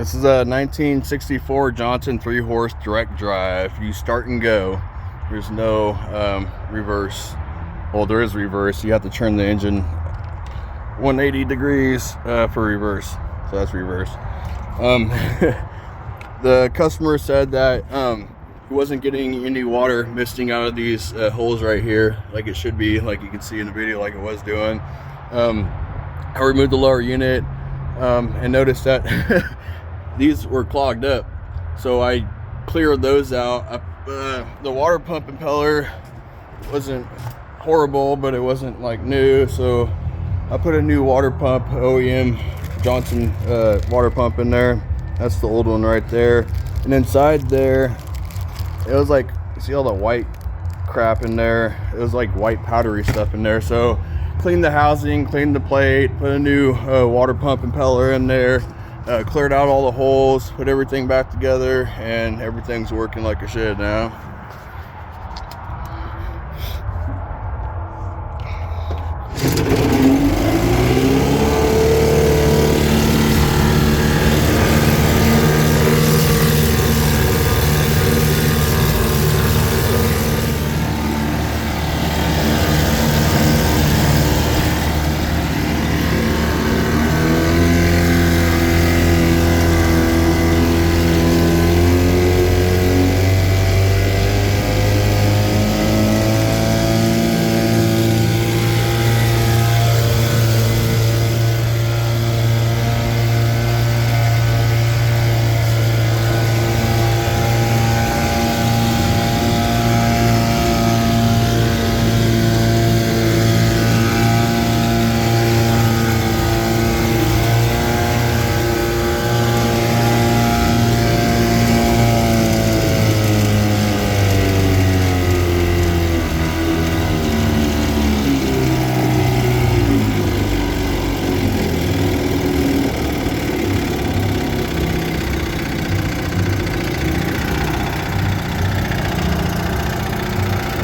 This is a 1964 Johnson 3-horse direct drive. You start and go. There's no reverse. Well, there is reverse. You have to turn the engine 180 degrees for reverse. So that's reverse. The customer said that he wasn't getting any water misting out of these holes right here, like it should be, like you can see in the video, like it was doing. I removed the lower unit and noticed that these were clogged up, so I cleared those out. The water pump impeller wasn't horrible, but it wasn't like new, so I put a new water pump, OEM Johnson water pump in there. That's the old one right there. And inside there, it was like, see all the white crap in there? It was like white powdery stuff in there. So cleaned the housing, cleaned the plate, put a new water pump impeller in there, cleared out all the holes, put everything back together, and everything's working like it should now.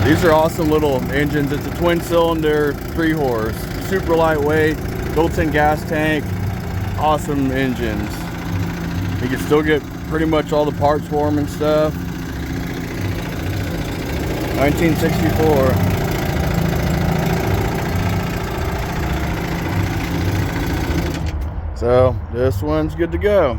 These are awesome little engines. It's a twin cylinder 3-horse, super lightweight, built-in gas tank, awesome engines. You can still get pretty much all the parts for them and stuff. 1964. So this one's good to go.